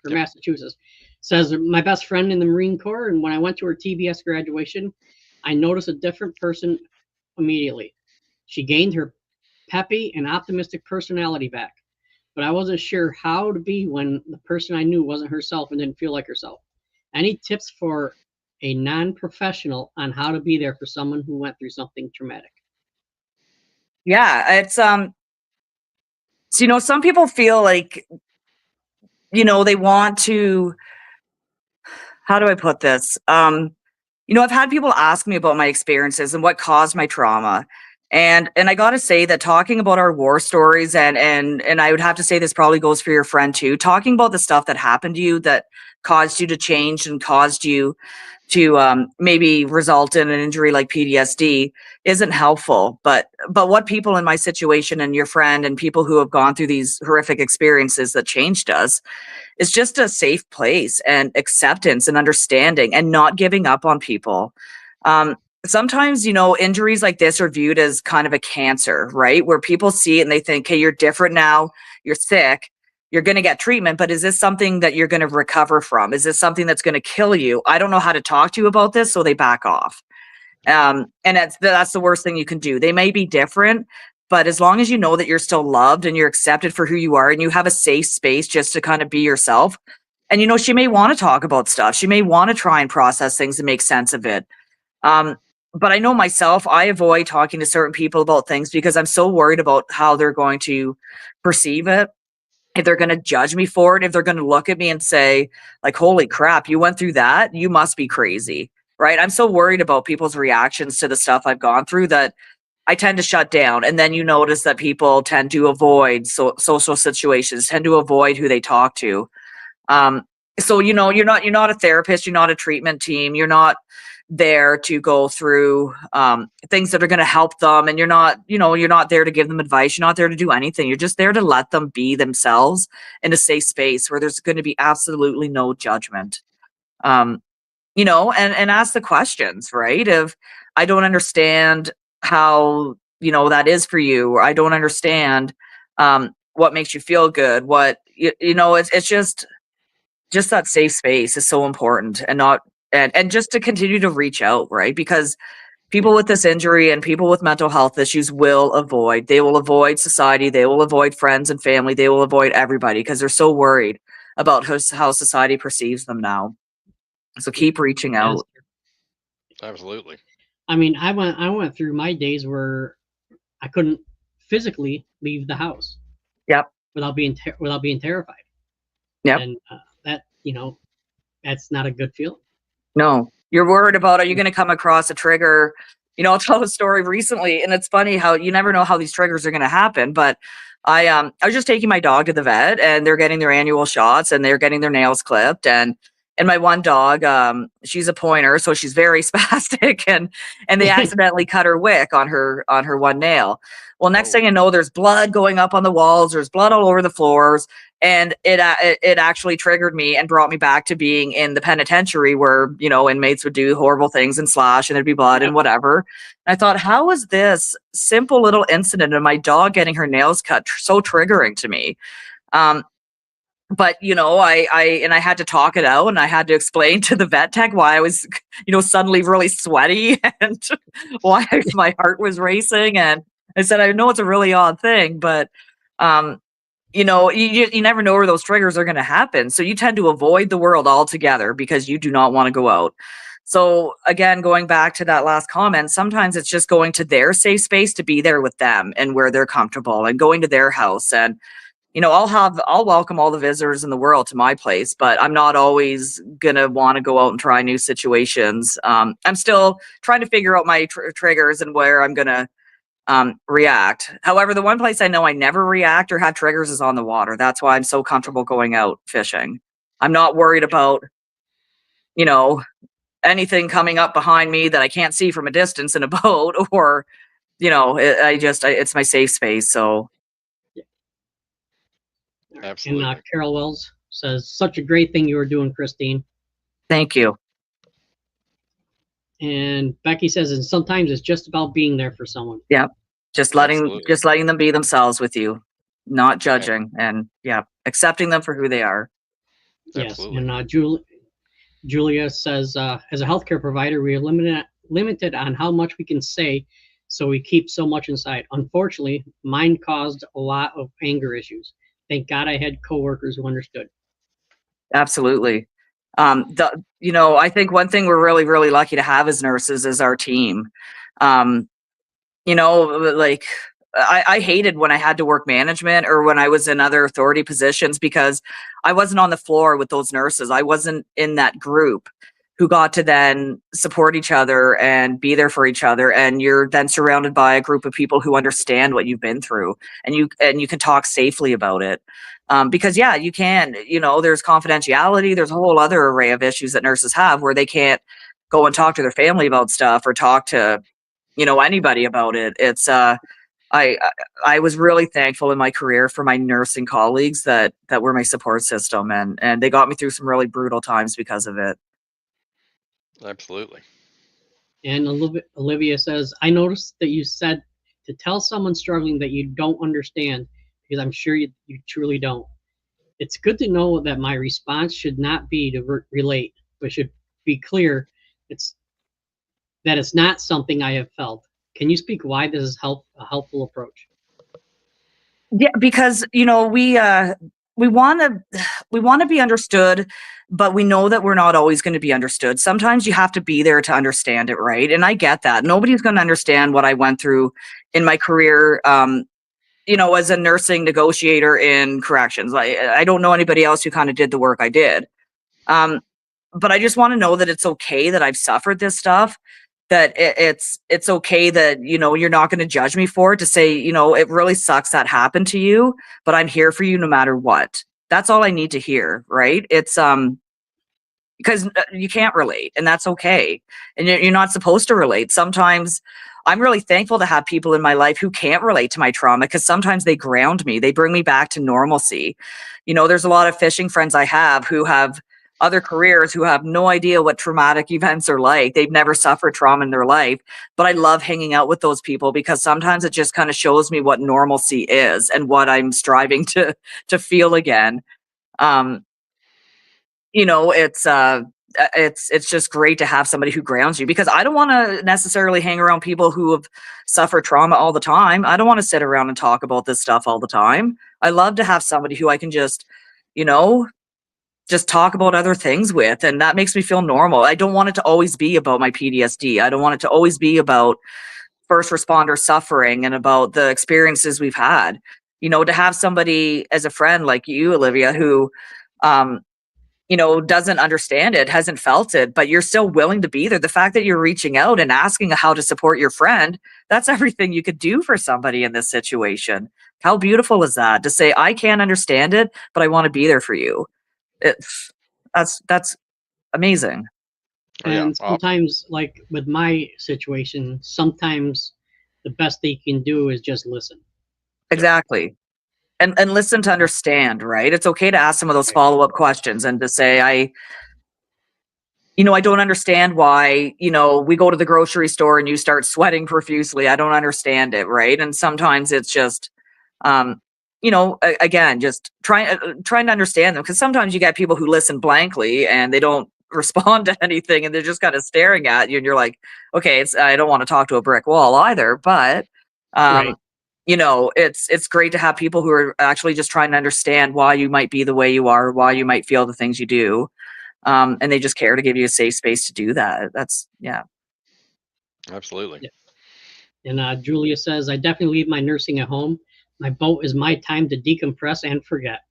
S2: or Massachusetts. Says, my best friend in the Marine Corps, and when I went to her TBS graduation, I noticed a different person immediately. She gained her peppy and optimistic personality back, but I wasn't sure how to be when the person I knew wasn't herself and didn't feel like herself. Any tips for a non-professional on how to be there for someone who went through something traumatic?
S4: Yeah, it's so, some people feel like, they want to, how do I put this? I've had people ask me about my experiences and what caused my trauma. And I got to say that talking about our war stories, and I would have to say this probably goes for your friend too, talking about the stuff that happened to you that caused you to change and caused you to maybe result in an injury like PTSD isn't helpful. But what people in my situation and your friend and people who have gone through these horrific experiences that changed us is just a safe place and acceptance and understanding and not giving up on people. Sometimes, injuries like this are viewed as kind of a cancer, right? Where people see it and they think, hey, you're different now, you're sick, you're going to get treatment, but is this something that you're going to recover from? Is this something that's going to kill you? I don't know how to talk to you about this, so they back off. And that's the worst thing you can do. They may be different, but as long as you know that you're still loved and you're accepted for who you are and you have a safe space just to kind of be yourself. And, she may want to talk about stuff. She may want to try and process things and make sense of it. But I know myself, I avoid talking to certain people about things because I'm so worried about how they're going to perceive it. if they're going to judge me for it, if they're going to look at me and say, like, holy crap, you went through that, you must be crazy, right? I'm so worried about people's reactions to the stuff I've gone through that I tend to shut down. And then you notice that people tend to avoid social situations, tend to avoid who they talk to. So, you know, you're not a therapist, you're not a treatment team, you're not there to go through things that are going to help them, and you're not there to give them advice, you're not there to do anything, you're just there to let them be themselves in a safe space where there's going to be absolutely no judgment. And ask the questions, right? If I don't understand how, that is for you, or I don't understand what makes you feel good, it's just that safe space is so important, and not and just to continue to reach out, right? Because people with this injury and people with mental health issues will avoid society, they will avoid friends and family, they will avoid everybody because they're so worried about how society perceives them now. So keep reaching out.
S3: Absolutely.
S2: I mean, I went through my days where I couldn't physically leave the house.
S4: Yep.
S2: Without being terrified.
S4: Yep.
S2: And that's not a good feeling.
S4: No, you're worried about, are you going to come across a trigger? I'll tell a story recently, and it's funny how you never know how these triggers are going to happen. But I was just taking my dog to the vet, and they're getting their annual shots, and they're getting their nails clipped, and my one dog, she's a pointer, so she's very spastic, and they accidentally cut her wick on her one nail. Well, next thing you know, there's blood going up on the walls, there's blood all over the floors, and it actually triggered me and brought me back to being in the penitentiary where, inmates would do horrible things and slash, and there'd be blood and whatever. And I thought, how is this simple little incident of my dog getting her nails cut so triggering to me? But I had to talk it out, and I had to explain to the vet tech why I was, suddenly really sweaty and why my heart was racing. And I said, I know it's a really odd thing, but you never know where those triggers are going to happen. So you tend to avoid the world altogether because you do not want to go out. So again, going back to that last comment, sometimes it's just going to their safe space to be there with them and where they're comfortable, and going to their house. And I'll welcome all the visitors in the world to my place, but I'm not always going to want to go out and try new situations. I'm still trying to figure out my triggers and where I'm going to react. However, the one place I know I never react or had triggers is on the water. That's why I'm so comfortable going out fishing. I'm not worried about, anything coming up behind me that I can't see from a distance in a boat, or, it's my safe space. So.
S3: Absolutely.
S2: And Carol Wells says, such a great thing you were doing, Christine.
S4: Thank you.
S2: And Becky says, and sometimes it's just about being there for someone.
S4: Yeah. Just letting them be themselves with you, not judging, and accepting them for who they are.
S3: Absolutely.
S2: Yes. And Julia says, as a healthcare provider, we are limited on how much we can say, so we keep so much inside. Unfortunately, mine caused a lot of anger issues. Thank God I had coworkers who understood.
S4: Absolutely. I think one thing we're really, really lucky to have as nurses is our team. I hated when I had to work management or when I was in other authority positions, because I wasn't on the floor with those nurses. I wasn't in that group who got to then support each other and be there for each other. And you're then surrounded by a group of people who understand what you've been through, and you can talk safely about it. Because you can, there's confidentiality. There's a whole other array of issues that nurses have where they can't go and talk to their family about stuff or talk to, anybody about it. It's, I was really thankful in my career for my nursing colleagues that were my support system, and they got me through some really brutal times because of it.
S3: Absolutely.
S2: And Olivia says, I noticed that you said to tell someone struggling that you don't understand, because I'm sure you truly don't. It's good to know that my response should not be to relate, but should be clear that it's not something I have felt. Can you speak why this is a helpful approach?
S4: Yeah, because we want to be understood, but we know that we're not always going to be understood. Sometimes you have to be there to understand it, right? And I get that. Nobody's going to understand what I went through in my career, as a nursing negotiator in corrections. I don't know anybody else who kind of did the work I did. But I just want to know that it's okay that I've suffered this stuff, that it's okay that, you're not going to judge me for it, to say, it really sucks that happened to you, but I'm here for you no matter what. That's all I need to hear, right? It's because you can't relate, and that's okay. And you're not supposed to relate. Sometimes I'm really thankful to have people in my life who can't relate to my trauma, because sometimes they ground me. They bring me back to normalcy. There's a lot of fishing friends I have who have other careers, who have no idea what traumatic events are like. They've never suffered trauma in their life, but I love hanging out with those people, because sometimes it just kind of shows me what normalcy is and what I'm striving to feel again. It's just great to have somebody who grounds you, because I don't want to necessarily hang around people who have suffered trauma all the time. I don't want to sit around and talk about this stuff all the time. I love to have somebody who I can just talk about other things with, and that makes me feel normal. I don't want it to always be about my PTSD. I don't want it to always be about first responder suffering and about the experiences we've had. To have somebody as a friend like you, Olivia, who doesn't understand it, hasn't felt it, but you're still willing to be there. The fact that you're reaching out and asking how to support your friend, that's everything you could do for somebody in this situation. How beautiful is that, to say, I can't understand it, but I want to be there for you? That's amazing.
S2: And sometimes, like with my situation, sometimes the best they can do is just listen.
S4: Exactly. And listen to understand, right? It's okay to ask some of those follow-up questions and to say, I don't understand why, we go to the grocery store and you start sweating profusely. I don't understand it, right? And sometimes it's just, again, just trying to understand them, because sometimes you get people who listen blankly and they don't respond to anything, and they're just kind of staring at you, and you're like, okay, I don't want to talk to a brick wall either, but
S2: Right.
S4: It's great to have people who are actually just trying to understand why you might be the way you are, why you might feel the things you do. And they just care to give you a safe space to do that. That's, yeah.
S3: Absolutely.
S2: Yeah. And Julia says, I definitely leave my nursing at home. My boat is my time to decompress and forget.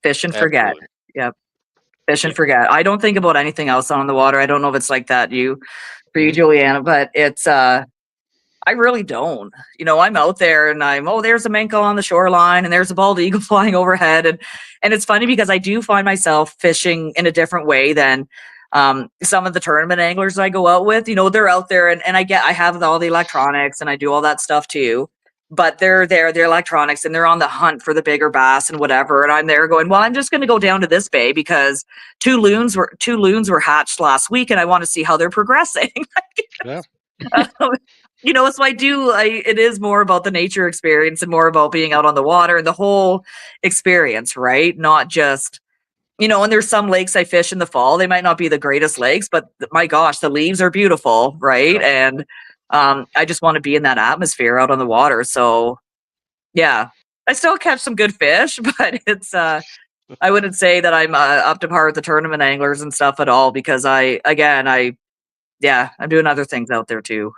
S4: Fish and forget.
S3: Absolutely.
S4: Yep. Fish and forget. I don't think about anything else on the water. I don't know if it's like that for you, Juliana, but it's, I really don't. I'm out there and there's a minke on the shoreline and there's a bald eagle flying overhead. And it's funny because I do find myself fishing in a different way than some of the tournament anglers I go out with. They're out there and I have all the electronics and I do all that stuff too. But they're electronics, and they're on the hunt for the bigger bass and whatever. And I'm there going, well, I'm just going to go down to this bay because two loons were hatched last week, and I want to see how they're progressing.
S3: Yeah.
S4: So it is more about the nature experience and more about being out on the water and the whole experience, right? Not just, and there's some lakes I fish in the fall. They might not be the greatest lakes, but my gosh, the leaves are beautiful, right? Yeah. And I just want to be in that atmosphere out on the water. So yeah, I still catch some good fish, but it's, I wouldn't say that I'm up to par with the tournament anglers and stuff at all, because I'm doing other things out there too.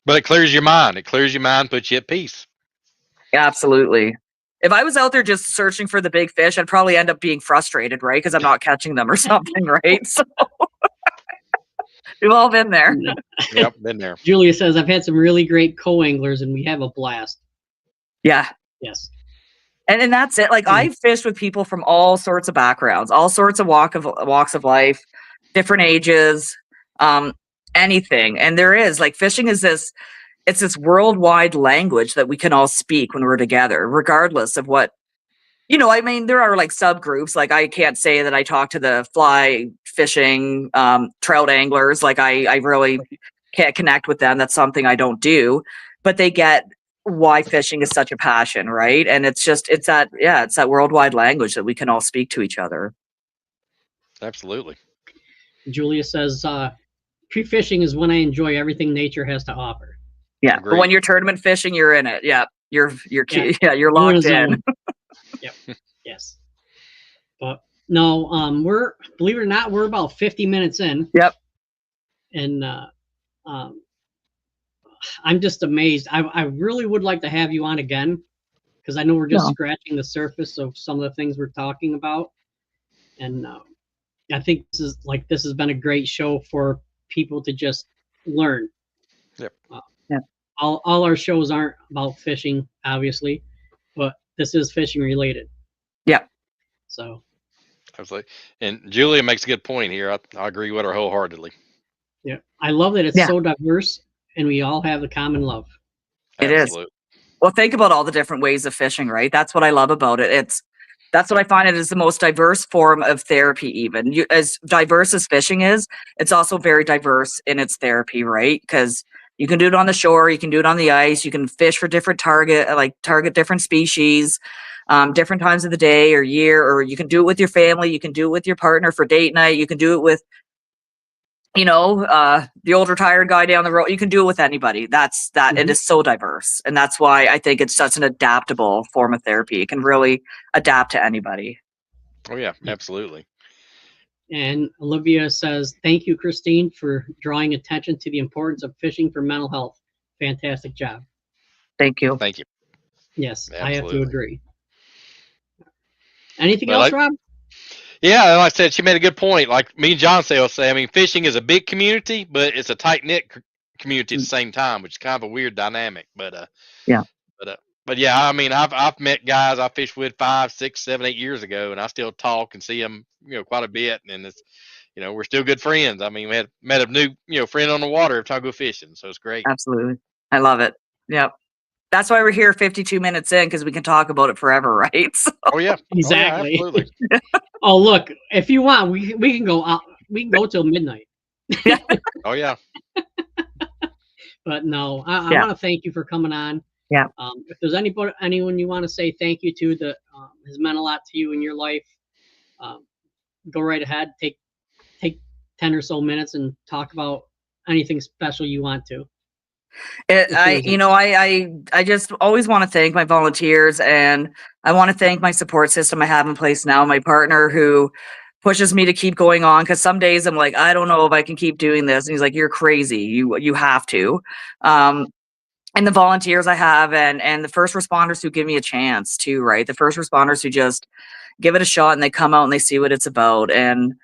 S3: But it clears your mind. It clears your mind, puts you at peace.
S4: Absolutely. If I was out there just searching for the big fish, I'd probably end up being frustrated, right? Because I'm not catching them or something, right? So we've all been there.
S3: Yep, been there.
S2: Julia says, I've had some really great co-anglers and we have a blast.
S4: Yeah.
S2: Yes.
S4: And that's it. Like, I've fished with people from all sorts of backgrounds, all sorts of walks of life, different ages, anything. And there is, like, fishing is this worldwide language that we can all speak when we're together, regardless of what, there are like subgroups. Like, I can't say that I talk to the fly fishing, trout anglers. Like, I really can't connect with them. That's something I don't do, but they get why fishing is such a passion, right? And it's that worldwide language that we can all speak to each other.
S3: Absolutely.
S2: Julia says, pre-fishing is when I enjoy everything nature has to offer.
S4: Yeah. But when you're tournament fishing, you're in it. Yeah. You're locked in.
S2: Yep. Yes. But no, we're, believe it or not, we're about 50 minutes in.
S4: Yep.
S2: And I'm just amazed. I really would like to have you on again. because I know we're just
S4: No.
S2: scratching the surface of some of the things we're talking about, and I think this has been a great show for people to just learn.
S3: Yep.
S4: Yep.
S2: All our shows aren't about fishing, obviously, but this is fishing related.
S4: Yep.
S2: So.
S3: Absolutely. And Julia makes a good point here. I agree with her wholeheartedly.
S2: Yeah, I love that it's
S4: Yeah.
S2: so diverse, and we all have a common love.
S4: It is.
S3: Absolutely.
S4: Well, think about all the different ways of fishing, right? That's what I love about it. That's what I find it is the most diverse form of therapy, even. As diverse as fishing is, it's also very diverse in its therapy, right? Because you can do it on the shore, you can do it on the ice, you can fish for different target different species, different times of the day or year, or you can do it with your family, you can do it with your partner for date night, you can do it with the old retired guy down the road. You can do it with anybody. It is so diverse. And that's why I think it's such an adaptable form of therapy. It can really adapt to anybody.
S3: Oh yeah, absolutely.
S2: And Olivia says, thank you, Christine, for drawing attention to the importance of fishing for mental health. Fantastic job.
S4: Thank you.
S3: Thank you.
S2: Yes,
S3: Absolutely.
S2: I have to agree. Anything else, Rob?
S3: Yeah, like I said, she made a good point. Like me and John say, I mean, fishing is a big community, but it's a tight knit community at the same time, which is kind of a weird dynamic.
S4: Yeah.
S3: But yeah, I mean, I've met guys I fished with 5, 6, 7, 8 years ago, and I still talk and see them, quite a bit, and it's, we're still good friends. I mean, we had met a new, friend on the water every time I go fishing, so it's great.
S4: Absolutely, I love it. Yep. That's why we're here 52 minutes in, because we can talk about it forever, right? So.
S3: Oh yeah,
S2: exactly.
S3: Oh, yeah, absolutely.
S2: Oh look, if you want, we can go out. We can go till midnight.
S3: Oh yeah.
S2: But no, I want to thank you for coming on.
S4: Yeah.
S2: If there's anyone you want to say thank you to that has meant a lot to you in your life, go right ahead. Take 10 or so minutes and talk about anything special you want to.
S4: I just always want to thank my volunteers, and I want to thank my support system I have in place now. My partner, who pushes me to keep going on, because some days I'm like, I don't know if I can keep doing this, and he's like, you're crazy, you have to. And the volunteers I have, and the first responders who give me a chance too, right? The first responders who just give it a shot and they come out and they see what it's about. And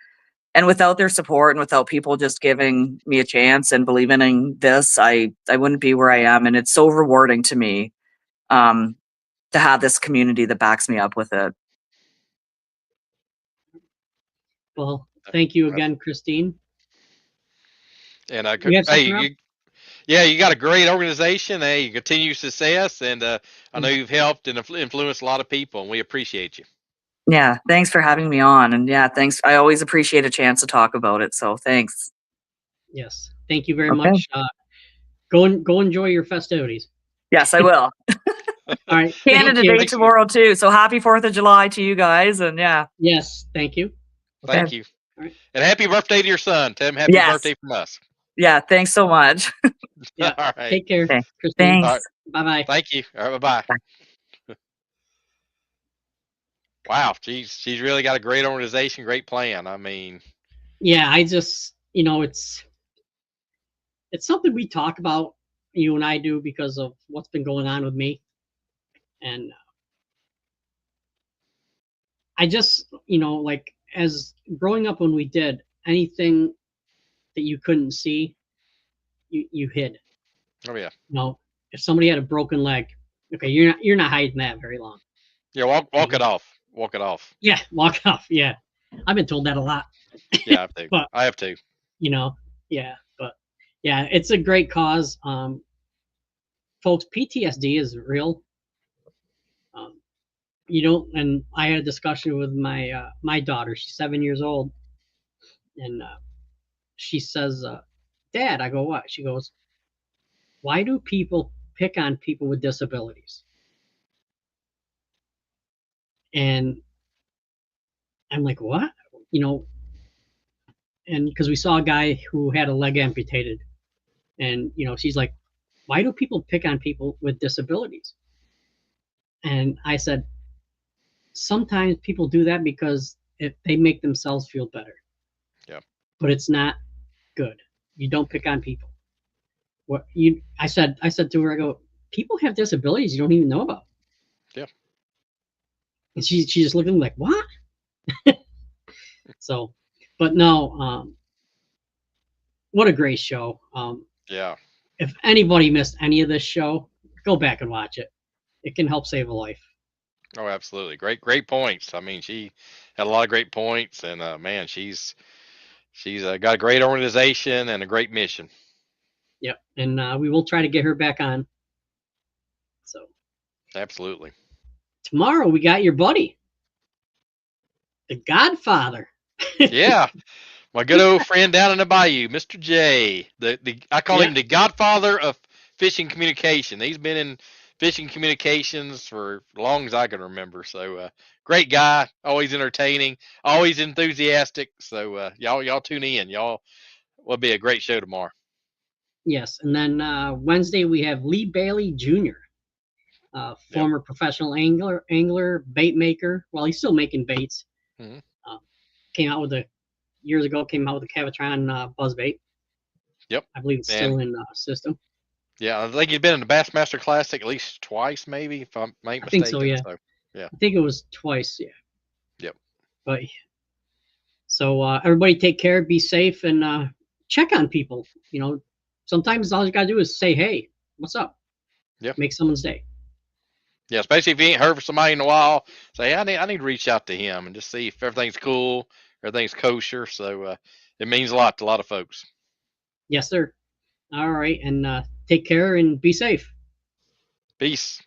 S4: without their support and without people just giving me a chance and believing in this, I wouldn't be where I am. And it's so rewarding to me to have this community that backs me up with it.
S2: Well, thank you again, Christine.
S3: And you got a great organization. Hey, you continue success, and I know you've helped and influenced a lot of people, and we appreciate you.
S4: Yeah, thanks for having me on. And yeah, thanks. I always appreciate a chance to talk about it. So thanks.
S2: Yes, thank you very much. Go enjoy your festivities.
S4: Yes, I will.
S2: All right.
S4: Canada Day tomorrow too. So happy 4th of July to you guys. And yeah.
S2: Yes, thank you.
S3: Thank you. All right. And happy birthday to your son. Tell him happy birthday from us.
S4: Yeah, thanks so much.
S2: Yeah. All right. Take care,
S4: okay.
S2: Christine.
S4: Thanks.
S2: Right. Bye-bye.
S3: Thank you. All right, bye-bye. Bye. Wow, she's really got a great organization, great plan. I mean,
S2: yeah, I just, it's something we talk about, you and I do, because of what's been going on with me. And I just, like, as growing up when we did, anything that you couldn't see, you hid.
S3: Oh yeah.
S2: If somebody had a broken leg, okay, you're not hiding that very long.
S3: Yeah, walk it off. Walk it off.
S2: Yeah, walk it off. Yeah, I've been told that a lot.
S3: Yeah, I have to.
S2: But
S3: I have to.
S2: Yeah, but yeah, it's a great cause. Folks, PTSD is real. And I had a discussion with my my daughter. She's 7 years old, and she says, "Dad," I go, "What?" She goes, "Why do people pick on people with disabilities?" And I'm like, "What?" And because we saw a guy who had a leg amputated, and she's like, "Why do people pick on people with disabilities?" And I said, sometimes people do that because they make themselves feel better.
S3: Yeah.
S2: But it's not good. You don't pick on people. I said to her, I go, people have disabilities you don't even know about.
S3: Yeah.
S2: And she just looked at me like, what? So, but no, what a great show.
S3: Yeah.
S2: If anybody missed any of this show, go back and watch it. It can help save a life.
S3: Oh, absolutely. Great points. I mean, she had a lot of great points, and man, she's got a great organization and a great mission.
S2: Yep. And we will try to get her back on. So
S3: Absolutely.
S2: tomorrow we got your buddy, the Godfather.
S3: Yeah. My good old friend down in the bayou, Mr. J. I call him the godfather of fishing communication. He's been in fishing communications for as long as I can remember. So great guy, always entertaining, always enthusiastic. So y'all tune in. Y'all will be a great show tomorrow.
S2: Yes. And then Wednesday we have Lee Bailey Jr., former professional angler, bait maker. Well, he's still making baits.
S3: Mm-hmm.
S2: Came out with a Cavatron buzzbait.
S3: Yep.
S2: I believe it's still in system.
S3: Yeah, I think he's been in the Bassmaster Classic at least twice, maybe, if I'm not mistaken.
S2: I think so, yeah.
S3: So, yeah.
S2: I think it was twice, yeah.
S3: Yep.
S2: But so everybody take care, be safe, and check on people. You know, sometimes all you gotta do is say, "Hey, what's up?"
S3: Yeah.
S2: Make someone's day.
S3: Yeah, especially if you ain't heard from somebody in a while, say, I need to reach out to him and just see if everything's cool, everything's kosher. So it means a lot to a lot of folks.
S2: Yes, sir. All right, and take care and be safe.
S3: Peace.